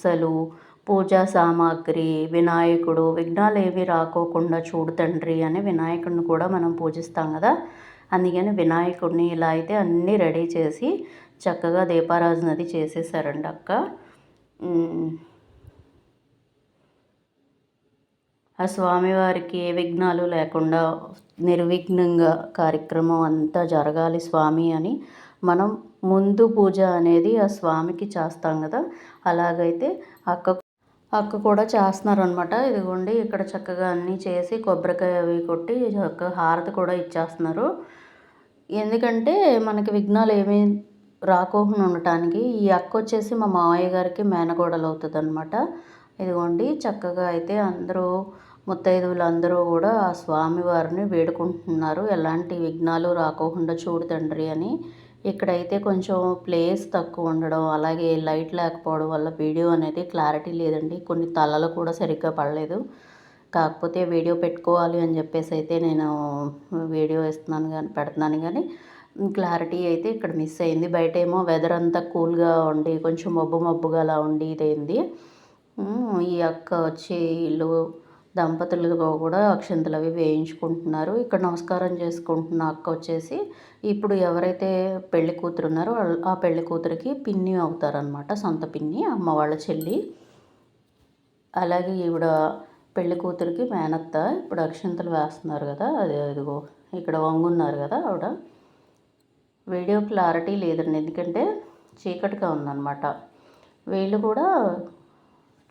అసలు పూజా సామాగ్రి, వినాయకుడు విఘ్నాలేవి రాకోకుండా చూడు తండ్రి అని వినాయకుడిని కూడా మనం పూజిస్తాం కదా. అందుకని వినాయకుడిని ఇలా అయితే అన్నీ రెడీ చేసి చక్కగా దీపారాధన అది చేసేసారండి అక్క. ఆ స్వామివారికి ఏ విఘ్నాలు లేకుండా నిర్విఘ్నంగా కార్యక్రమం అంతా జరగాలి స్వామి అని మనం ముందు పూజ అనేది ఆ స్వామికి చేస్తాం కదా. అలాగైతే అక్క కూడా చేస్తున్నారనమాట. ఇదిగోండి ఇక్కడ చక్కగా అన్నీ చేసి కొబ్బరికాయ అవి కొట్టి చక్కగా హారతి కూడా ఇచ్చేస్తున్నారు. ఎందుకంటే మనకి విఘ్నాలు ఏమీ రాకోకుండా ఉండటానికి. ఈ అక్క వచ్చేసి మా మావయ్య గారికి మేనగోడలు అవుతుంది అనమాట. ఇదిగోండి చక్కగా అయితే అందరూ ముత్తైదువులు అందరూ కూడా ఆ స్వామివారిని వేడుకుంటున్నారు, ఎలాంటి విఘ్నాలు రాకోకుండా చూడు తండ్రి అని. ఇక్కడైతే కొంచెం ప్లేస్ తక్కువ ఉండడం, అలాగే లైట్ లేకపోవడం వల్ల వీడియో అనేది క్లారిటీ లేదండి. కొన్ని తలలు కూడా సరిగ్గా పడలేదు. కాకపోతే వీడియో పెట్టుకోవాలి అని చెప్పేసి అయితే నేను వీడియో పెడుతున్నాను కానీ క్లారిటీ అయితే ఇక్కడ మిస్ అయింది. బయట ఏమో వెదర్ అంతా కూల్గా ఉండి కొంచెం మబ్బుగా అలా ఉండి ఇదైంది. ఈ అక్క వచ్చి ఇల్లు దంపతులుగా కూడా అక్షంతలు అవి వేయించుకుంటున్నారు. ఇక్కడ నమస్కారం చేసుకుంటున్న అక్క వచ్చేసి ఇప్పుడు ఎవరైతే పెళ్లి కూతురు ఉన్నారో ఆ పెళ్లి కూతురికి పిన్ని అవుతారనమాట, సొంత పిన్ని, అమ్మ వాళ్ళ చెల్లి. అలాగే ఈవిడ పెళ్లి కూతురికి మేనత్త. ఇప్పుడు అక్షంతలు వేస్తున్నారు కదా, అదిగో ఇక్కడ వంగున్నారు కదా ఆవిడ. వీడియో క్లారిటీ లేదండి ఎందుకంటే చీకటిగా ఉందన్నమాట. వీళ్ళు కూడా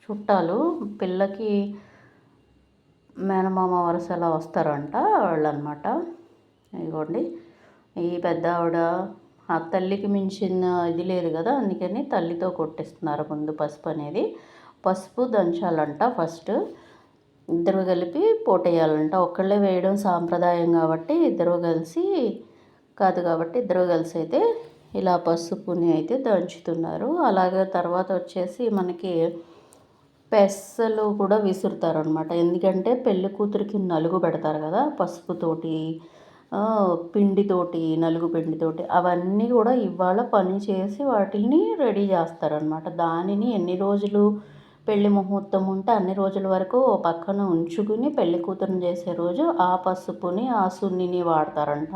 చుట్టాలు, పిల్లకి మేనమామ వరుస అలా వస్తారంట వాళ్ళు అనమాట. ఇదిగోండి ఈ పెద్ద ఆవిడ ఆ తల్లికి మించిన ఇది లేదు కదా, అందుకని తల్లితో కొట్టిస్తున్నారు ముందు పసుపు అనేది. పసుపు దంచాలంట ఫస్ట్, ఇద్దరు కలిపి పోటేయాలంట. ఒక్కళ్ళే వేయడం సాంప్రదాయం కాబట్టి ఇద్దరు కలిసి కాదు కాబట్టి ఇద్దరు కలిసి అయితే ఇలా పసుపుని అయితే దంచుతున్నారు. అలాగే తర్వాత వచ్చేసి మనకి పెసలు కూడా విసురుతారనమాట. ఎందుకంటే పెళ్ళి కూతురికి నలుగు పెడతారు కదా పసుపుతోటి, పిండితోటి, నలుగు పిండితోటి, అవన్నీ కూడా ఇవాళ పని చేసి వాటిని రెడీ చేస్తారనమాట. దానిని ఎన్ని రోజులు పెళ్లి ముహూర్తం ఉంటే అన్ని రోజుల వరకు పక్కన ఉంచుకుని పెళ్లి కూతురుని చేసే రోజు ఆ పసుపుని ఆ సున్నిని వాడతారంట.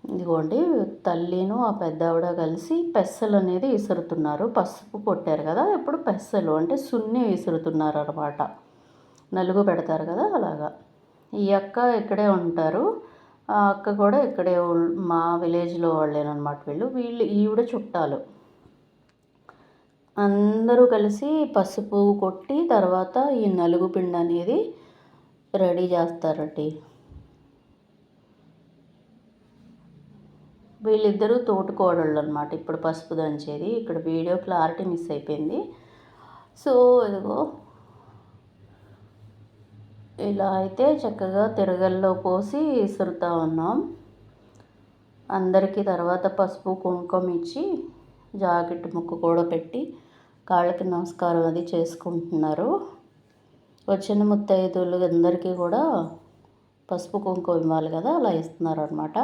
ఇదిగోండి తల్లిను ఆ పెద్దావిడ కలిసి పెసలు అనేది విసురుతున్నారు. పసుపు కొట్టారు కదా, ఇప్పుడు పెసలు అంటే సున్ని విసురుతున్నారు అనమాట. నలుగు పెడతారు కదా అలాగా. ఈ అక్క ఇక్కడే ఉంటారు, ఆ అక్క కూడా ఇక్కడే మా విలేజ్లో వాళ్ళేనమాట. వీళ్ళు ఈవిడ చుట్టాలు. అందరూ కలిసి పసుపు కొట్టి తర్వాత ఈ నలుగు పిండి అనేది రెడీ చేస్తారండి. వీళ్ళిద్దరూ తోటికోడళ్ళు అనమాట ఇప్పుడు పసుపు దంచేది. ఇక్కడ వీడియో క్లారిటీ మిస్ అయిపోయింది. సో ఇదిగో ఇలా అయితే చక్కగా తిరగల్లో పోసి ఇసురుతూ ఉన్నాం అందరికీ. తర్వాత పసుపు కుంకుమ ఇచ్చి జాకెట్ ముక్కు కూడా పెట్టి కాళ్ళకి నమస్కారం అది చేసుకుంటున్నారు. వచ్చిన ముత్తైదులు అందరికీ కూడా పసుపు కుంకుమ ఇవ్వాలి కదా, అలా ఇస్తున్నారు అనమాట.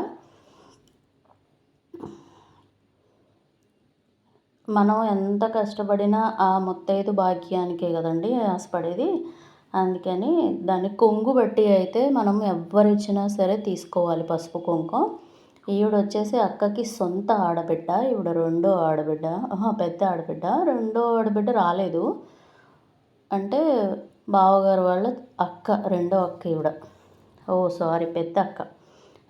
మనం ఎంత కష్టపడినా ఆ ముత్తైదు భాగ్యానికే కదండి ఆశపడేది. అందుకని దాన్ని కొంగు బట్టి అయితే మనం ఎవ్వరిచ్చినా సరే తీసుకోవాలి పసుపు కుంకుమ. ఈవిడ వచ్చేసి అక్కకి సొంత ఆడబిడ్డ, ఈవిడ రెండో ఆడబిడ్డ, పెద్ద ఆడబిడ్డ. రెండో ఆడబిడ్డ రాలేదు, అంటే బావగారు వాళ్ళ అక్క, రెండో అక్క ఈవిడ. పెద్ద అక్క.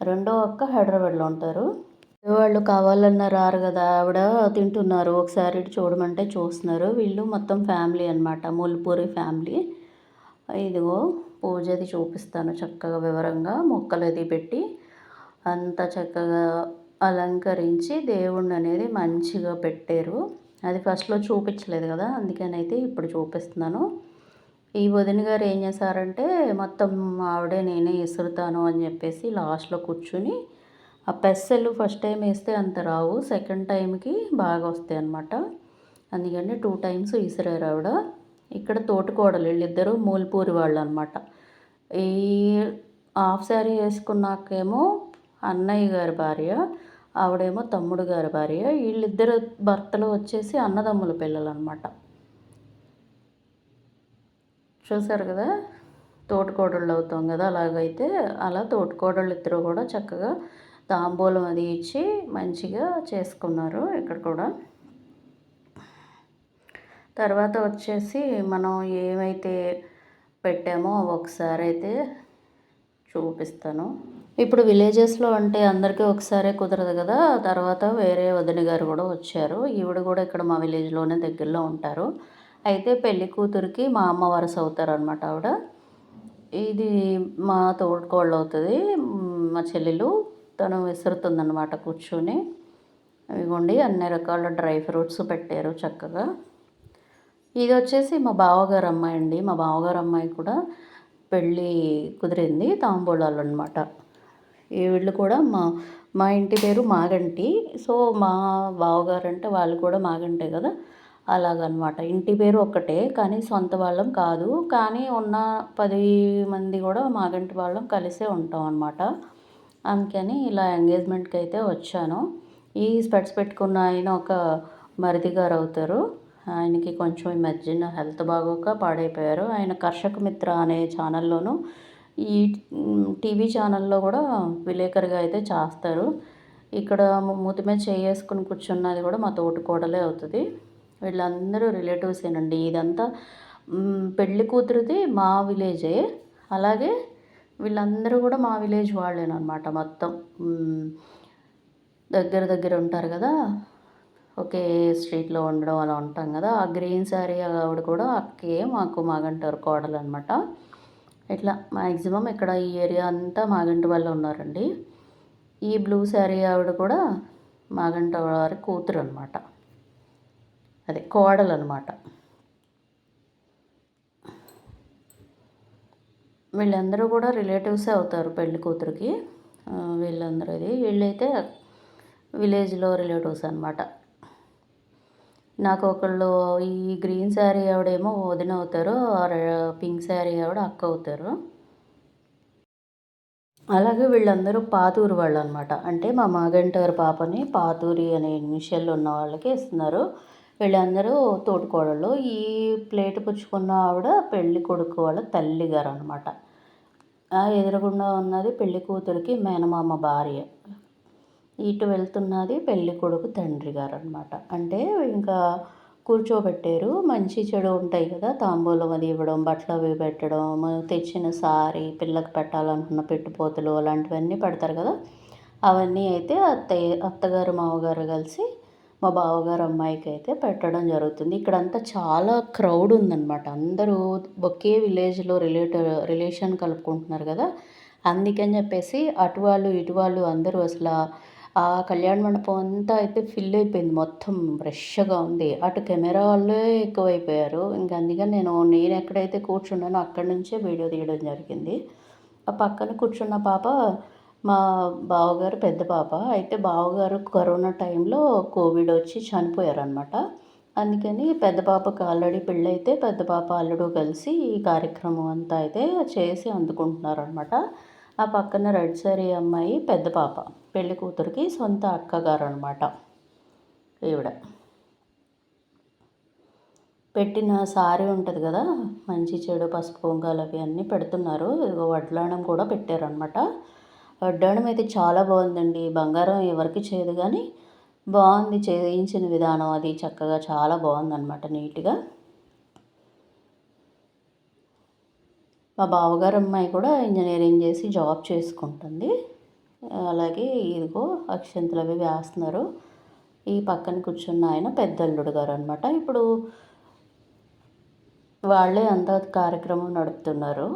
రెండో అక్క హైదరాబాద్లో ఉంటారు. వాళ్ళు కావాలన్నా రారు కదా, ఆవిడ తింటున్నారు, ఒకసారి చూడమంటే చూస్తున్నారు. వీళ్ళు మొత్తం ఫ్యామిలీ అనమాట, ముల్పూరి ఫ్యామిలీ. ఇదిగో పూజది చూపిస్తాను చక్కగా వివరంగా. మొక్కలది పెట్టి అంత చక్కగా అలంకరించి దేవుణ్ణి అనేది మంచిగా పెట్టారు. అది ఫస్ట్లో చూపించలేదు కదా, అందుకని అయితే ఇప్పుడు చూపిస్తున్నాను. ఈ వదిన గారు ఏం చేశారంటే మొత్తం ఆవిడే నేనే ఇసురుతాను అని చెప్పేసి లాస్ట్లో కూర్చుని ఆ పెసలు ఫస్ట్ టైం వేస్తే అంత రావు, సెకండ్ టైంకి బాగా వస్తాయి అన్నమాట. అందుకని 2 టైమ్స్ విసిరారు ఆవిడ. ఇక్కడ తోటికోడలు వీళ్ళిద్దరూ మూల్పూరి వాళ్ళు అనమాట. ఈ హాఫ్ శారీ వేసుకున్నాకేమో అన్నయ్య గారి భార్య, ఆవిడేమో తమ్ముడు గారి భార్య. వీళ్ళిద్దరు భర్తలు వచ్చేసి అన్నదమ్ముల పిల్లలనమాట. చూసారు కదా! తోటికోడళ్ళు అవుతాం కదా! అలాగైతే అలా తోటికోడళ్ళు ఇద్దరు కూడా చక్కగా తాంబూలం అది ఇచ్చి మంచిగా చేసుకున్నారు ఇక్కడ కూడా. తర్వాత వచ్చేసి మనం ఏమైతే పెట్టామో ఒకసారి అయితే చూపిస్తాను. ఇప్పుడు విలేజెస్లో అంటే అందరికీ ఒకసారే కుదరదు కదా! తర్వాత వేరే వదిన గారు కూడా వచ్చారు. ఈవిడ కూడా ఇక్కడ మా విలేజ్‌లోనే దగ్గరలో ఉంటారు. అయితే పెళ్లి కూతురికి మా అమ్మ వరుస అవుతారనమాట ఆవిడ. ఇది మా తోడికోడలు అవుతది. మా చెల్లెలు. తను విసురుతుందనమాట కూర్చొని. ఇదిగోండి అన్ని రకాల డ్రై ఫ్రూట్స్ పెట్టారు చక్కగా. ఇదొచ్చేసి మా బావగారు అమ్మాయి అండి. మా బావగారు అమ్మాయి కూడా పెళ్ళి కుదిరింది. తాంబూలాలనమాట. వీళ్ళు కూడా మా మా ఇంటి పేరు మాగంటి. సో, మా బావగారంటే వాళ్ళు కూడా మాగంటే కదా! అలాగనమాట. ఇంటి పేరు ఒక్కటే. కానీ సొంత వాళ్ళం కాదు. కానీ ఉన్న 10 మంది కూడా మాగంటి వాళ్ళం కలిసే ఉంటాం అనమాట. అందుకని ఇలా ఎంగేజ్‌మెంట్‌కైతే వచ్చాను. ఈ స్పెట్స్ పెట్టుకున్న ఆయన ఒక మరిది గారు అవుతారు. ఆయనకి కొంచెం ఈ మధ్యన హెల్త్ బాగోక పాడైపోయారు. ఆయన కర్షక మిత్ర అనే ఛానల్‌లోను ఈ టీవీ ఛానల్‌లో కూడా విలేకరిగా అయితే చేస్తారు. ఇక్కడ మూతి మీద చెయ్యేసుకొని కూర్చున్నది కూడా మా తోటికోడలే అవుతది. వీళ్ళందరూ రిలేటివ్సేనండి. ఇదంతా పెళ్లి కూతురిది మా విలేజే. అలాగే వీళ్ళందరూ కూడా మా విలేజ్ వాళ్ళేననమాట మొత్తం. దగ్గర దగ్గర ఉంటారు కదా! ఒకే స్ట్రీట్‌లో ఉండడం అలా ఉంటాం కదా! ఆ గ్రీన్ శారీ ఆవిడ కూడా అక్కే. మాకు మాగంటారు కోడలనమాట. ఇట్లా మ్యాక్సిమం ఇక్కడ ఈ ఏరియా అంతా మాగంటి వాళ్ళే ఉన్నారండి. ఈ బ్లూ శారీ ఆవిడ కూడా మాగంట వారి కూతురనమాట. అదే కోడలనమాట. వీళ్ళందరూ కూడా రిలేటివ్సే అవుతారు పెళ్లి కూతురికి. వీళ్ళైతే విలేజ్‌లో రిలేటివ్స్ అనమాట. నాకు ఒకళ్ళు ఈ గ్రీన్ శారీ ఆవిడేమో వదిన అవుతారు. పింక్ శారీ ఆవిడ అక్క అవుతారు. అలాగే వీళ్ళందరూ పాతూరు వాళ్ళనమాట. అంటే మా మాగంటారు పాపని పాతూరి అనే ఇనిషియల్ ఉన్న వాళ్ళకి ఇస్తున్నారు. వీళ్ళందరూ తోటికోడళ్ళు. ఈ ప్లేట్ పుచ్చుకున్న ఆవిడ పెళ్లి కొడుకు వాళ్ళ తల్లిగారనమాట. ఎదురుగుండా ఉన్నది పెళ్లి కూతురికి మేనమామ భార్య. ఇటు వెళ్తున్నది పెళ్లి కొడుకు తండ్రి గారనమాట. అంటే ఇంకా కూర్చోబెట్టారు. మంచి చెడు ఉంటాయి కదా! తాంబూలం అది ఇవ్వడం, బట్టలు అవి పెట్టడం, తెచ్చిన సారీ, పిల్లకి పెట్టాలనుకున్న పెట్టుపోతలు అలాంటివన్నీ పెడతారు కదా! అవన్నీ అయితే అత్తగారు, మామగారు కలిసి మా బావగారు అమ్మాయికి అయితే పెట్టడం జరుగుతుంది. ఇక్కడంతా చాలా క్రౌడ్ ఉందనమాట. అందరూ ఒకే విలేజ్‌లో రిలేషన్ కలుపుకుంటున్నారు కదా! అందుకని చెప్పేసి అటు వాళ్ళు, ఇటు వాళ్ళు అందరూ ఆ కళ్యాణ మండపం అంతా అయితే ఫిల్ అయిపోయింది. మొత్తం రష్‌గా ఉంది. అటు కెమెరా వాళ్ళే ఎక్కువైపోయారు. ఇంక అందుకని నేను ఎక్కడైతే కూర్చున్నానో అక్కడి నుంచే వీడియో తీయడం జరిగింది. ఆ పక్కన కూర్చున్న పాప మా బావగారు పెద్ద పాప. అయితే బావగారు కరోనా టైంలో కోవిడ్ వచ్చి చనిపోయారనమాట. అందుకని పెద్ద పాపకి ఆల్రెడీ పెళ్ళైతే పెద్ద పాప, అల్లుడు కలిసి ఈ కార్యక్రమం అంతా అయితే చేసి అందుకుంటున్నారనమాట. ఆ పక్కన రెడ్ శారీ అమ్మాయి పెద్ద పాప. పెళ్లి కూతురికి సొంత అక్కగారు అనమాట ఈవిడ. పెట్టిన సారీ ఉంటుంది కదా! మంచి చెడు పసుపు కుంకాలు అవి అన్నీ పెడుతున్నారు. ఇదిగో వడ్లాణం కూడా పెట్టారనమాట. వడ్డాణం అయితే చాలా బాగుందండి. బంగారం ఎవరికి చేయదు కానీ బాగుంది. చేయించిన విధానం అది చక్కగా చాలా బాగుందనమాట నీట్‌గా. మా బావగారు అమ్మాయి కూడా ఇంజనీరింగ్ చేసి జాబ్ చేసుకుంటుంది. అలాగే ఇదిగో అక్షింతలు అవి వేస్తున్నారు. ఈ పక్కన కూర్చున్న ఆయన పెద్దల్లుడు గారు అనమాట. ఇప్పుడు వాళ్ళే అంతా కార్యక్రమం నడుపుతున్నారు.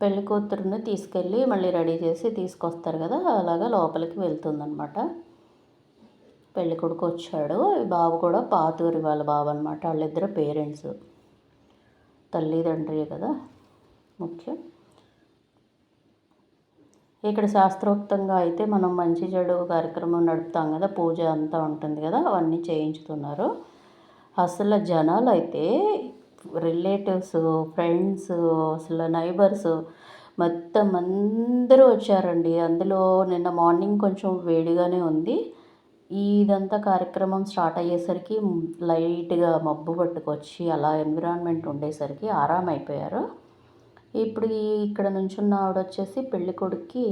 పెళ్లి కూతురుని తీసుకెళ్ళి మళ్ళీ రెడీ చేసి తీసుకొస్తారు కదా! అలాగా లోపలికి వెళ్తుందనమాట. పెళ్లి కొడుకు వచ్చాడు. బాబు కూడా పాతూరి వాళ్ళ బాబు అనమాట. వాళ్ళిద్దరు పేరెంట్స్. తల్లి తండ్రియే కదా ముఖ్యం. ఇక్కడ శాస్త్రోక్తంగా అయితే మనం మంచి చెడు కార్యక్రమం నడుపుతాం కదా! పూజ అంతా ఉంటుంది కదా! అవన్నీ చేయించుతున్నారు. అసలు జనాలు అయితే రిలేటివ్స్, ఫ్రెండ్స్, అసలు నైబర్స్ మొత్తం అందరూ వచ్చారండి. అందులో నిన్న మార్నింగ్ కొంచెం వేడిగానే ఉంది. ఇదంతా కార్యక్రమం స్టార్ట్ అయ్యేసరికి లైట్‌గా మబ్బు పట్టుకొచ్చి అలా ఎన్విరాన్మెంట్ ఉండేసరికి ఆరామైపోయారు. ఇప్పుడు ఇక్కడ నుంచున్న ఆవిడొచ్చేసి పెళ్ళికొడుక్కి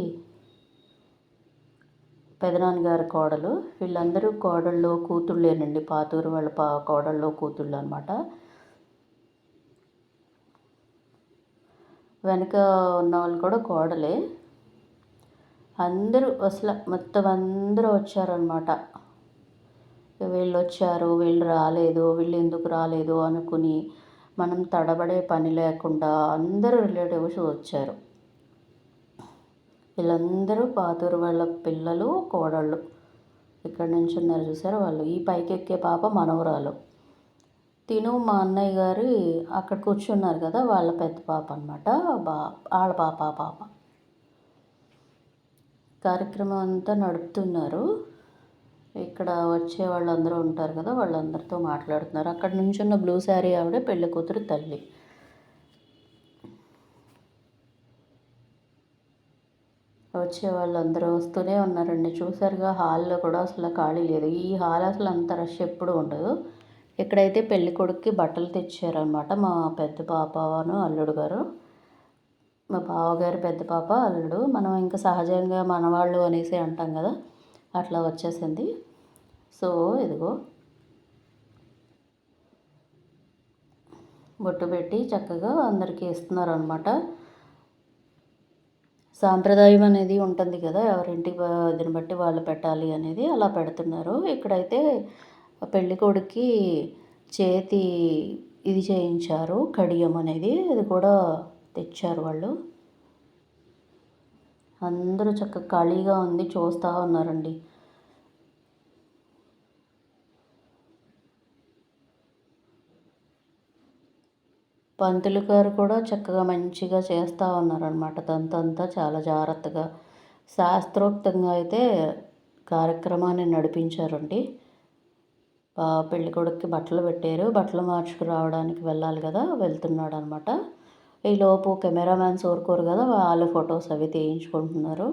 పెదనాన్నగారి కోడలు. వీళ్ళందరూ కోడళ్ళు, కూతుళ్ళేనండి. పాతూరు వాళ్ళ కోడళ్ళు, కూతుళ్ళు అనమాట. వెనక ఉన్నవాళ్ళు కూడా కోడలే. అందరూ మొత్తం అందరూ వచ్చారనమాట. వీళ్ళొచ్చారు, వీళ్ళు రాలేదు, వీళ్ళు ఎందుకు రాలేదు అనుకుని మనం తడబడే పని లేకుండా అందరూ రిలేటివ్స్ వచ్చారు. వీళ్ళందరూ పాతూరు వాళ్ళ పిల్లలు, కోడళ్ళు. ఇక్కడ నుంచి ఉన్నారు చూసారా వాళ్ళు. ఈ పైకెక్కే పాప మనవరాలు. మా అన్నయ్య గారు అక్కడ కూర్చున్నారు కదా, వాళ్ళ పెద్ద పాప అనమాట. వాళ్ళ పాప కార్యక్రమం అంతా నడుపుతున్నారు. ఇక్కడ వచ్చే వాళ్ళందరూ ఉంటారు కదా, వాళ్ళందరితో మాట్లాడుతున్నారు. అక్కడ నుంచున్న బ్లూ శారీ ఆవిడ పెళ్లి కూతురు తల్లి. వచ్చే వాళ్ళందరూ వస్తూనే ఉన్నారండి. చూసారుగా, హాల్లో కూడా అసలు ఖాళీ లేదు. ఈ హాల్ అసలు అంత రష్ ఎప్పుడు ఉండదు. ఇక్కడైతే పెళ్లి కొడుక్కి బట్టలు తెచ్చారనమాట మా పెద్ద పాపను అల్లుడు గారు. మా బావగారి పెద్ద పాప, అల్లుడు. మనం ఇంకా సహజంగా మనవాళ్ళు అనేసి అంటాం కదా, అట్లా వచ్చేసింది. సో ఇదిగో బొట్టు పెట్టి చక్కగా అందరికీ ఇస్తున్నారనమాట. సాంప్రదాయం అనేది ఉంటుంది కదా, ఎవరింటి దీన్ని బట్టి వాళ్ళు పెట్టాలి అనేది, అలా పెడుతున్నారు. ఇక్కడైతే పెళ్ళికొడుక్కి చేతి ఇది చేయించారు, కడియం అనేది. అది కూడా తెచ్చారు వాళ్ళు. అందరూ చక్కగా ఖాళీగా ఉంది, చూస్తూ ఉన్నారండి. పంతులు గారు కూడా చక్కగా మంచిగా చేస్తూ ఉన్నారనమాట. తంతంతా చాలా జాగ్రత్తగా శాస్త్రోక్తంగా అయితే కార్యక్రమాన్ని నడిపించారండి. పెళ్ళికొడుక్కి బట్టలు పెట్టారు. బట్టలు మార్చుకురావడానికి వెళ్ళాలి కదా, వెళ్తున్నాడు అనమాట. ఈలోపు కెమెరామ్యాన్స్ ఊరుకోరు కదా, వాళ్ళు ఫొటోస్ అవి తీయించుకుంటున్నారు.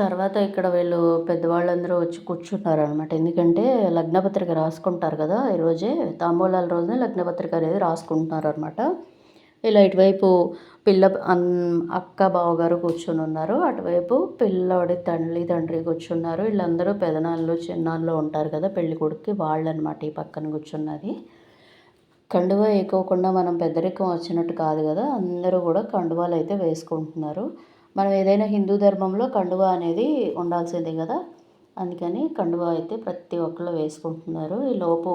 తర్వాత ఇక్కడ వీళ్ళు పెద్దవాళ్ళందరూ వచ్చి కూర్చున్నారనమాట. ఎందుకంటే లగ్నపత్రిక రాసుకుంటారు కదా, ఈరోజే తాంబూలాల రోజునే లగ్నపత్రిక అనేది రాసుకుంటున్నారనమాట. ఇలా ఇటువైపు అక్క బావగారు కూర్చొని ఉన్నారు. అటువైపు పిల్లోడి తండ్రి కూర్చున్నారు. వీళ్ళందరూ పెదనాళ్ళు చిన్నాళ్ళు ఉంటారు కదా పెళ్లి కొడుక్కి, వాళ్ళనమాట ఈ పక్కన కూర్చున్నది. కండువా వేయకోకుండా మనం పెద్దరికం వచ్చినట్టు కాదు కదా, అందరూ కూడా కండువాలు అయితే వేసుకుంటున్నారు. మనం ఏదైనా హిందూ ధర్మంలో కండువా అనేది ఉండాల్సిందే కదా, అందుకని కండువా అయితే ప్రతి ఒక్కళ్ళు వేసుకుంటున్నారు. ఈలోపు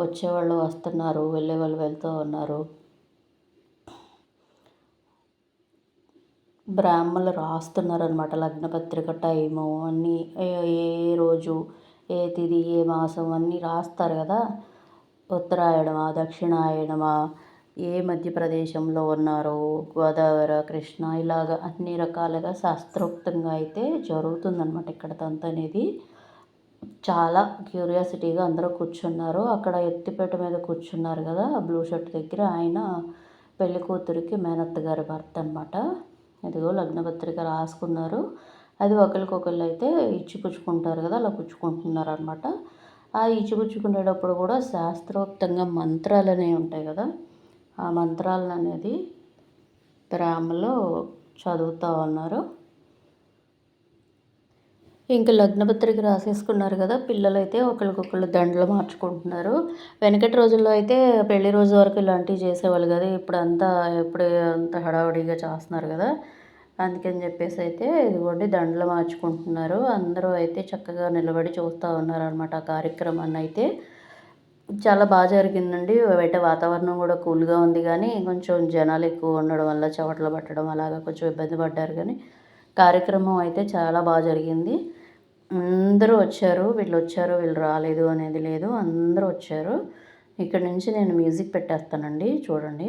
వచ్చేవాళ్ళు వస్తున్నారు, వెళ్ళేవాళ్ళు వెళ్తూ ఉన్నారు. బ్రాహ్మణులు రాస్తున్నారనమాట లగ్నపత్రిక టైము అన్నీ, ఏ రోజు, ఏ తిథి, ఏ మాసం అన్నీ రాస్తారు కదా. ఉత్తరాయణమా, దక్షిణాయనమా, ఏ మధ్యప్రదేశంలో ఉన్నారో, గోదావరి, కృష్ణ, ఇలాగ అన్ని రకాలుగా శాస్త్రోక్తంగా అయితే జరుగుతుందన్నమాట ఇక్కడ తంతు అనేది. చాలా క్యూరియాసిటీగా అందరూ కూర్చున్నారు. అక్కడ ఎత్తిపేట మీద కూర్చున్నారు కదా, బ్లూ షర్ట్ దగ్గర, ఆయన పెళ్లి కూతురికి మేనత్త గారి భర్త అనమాట. ఇదిగో లగ్నపత్రిక రాసుకున్నారు. అది ఒకరికొకళ్ళు అయితే ఇచ్చిపుచ్చుకుంటారు కదా, అలా పుచ్చుకుంటున్నారు అనమాట. ఆ ఇచ్చిపుచ్చుకునేటప్పుడు కూడా శాస్త్రోక్తంగా మంత్రాలు అనేవి ఉంటాయి కదా, ఆ మంత్రాలను అనేది బ్రాహ్మలో చదువుతూ ఉన్నారు. ఇంకా లగ్నపత్రిక రాసేసుకున్నారు కదా, పిల్లలైతే ఒకరికొకళ్ళు దండలు మార్చుకుంటున్నారు. వెనకటి రోజుల్లో అయితే పెళ్లి రోజు వరకు ఇలాంటివి చేసేవాళ్ళు కదా, ఇప్పుడు అంత హడావుడిగా చేస్తున్నారు కదా, అందుకని చెప్పేసి అయితే ఇదిగోండి దండలు మార్చుకుంటున్నారు. అందరూ అయితే చక్కగా నిలబడి చూస్తూ ఉన్నారనమాట ఆ కార్యక్రమాన్ని అయితే. చాలా బాగా జరిగిందండి. బయట వాతావరణం కూడా కూల్గా ఉంది, కానీ కొంచెం జనాలు ఎక్కువ ఉండడం వల్ల చెమటలు పట్టడం అలాగా కొంచెం ఇబ్బంది పడ్డారు, కానీ కార్యక్రమం అయితే చాలా బాగా జరిగింది. అందరూ వచ్చారు, వీళ్ళు రాలేదు అనేది లేదు, అందరూ వచ్చారు. ఇక్కడ నుంచి నేను మ్యూజిక్ పెట్టేస్తానండి, చూడండి.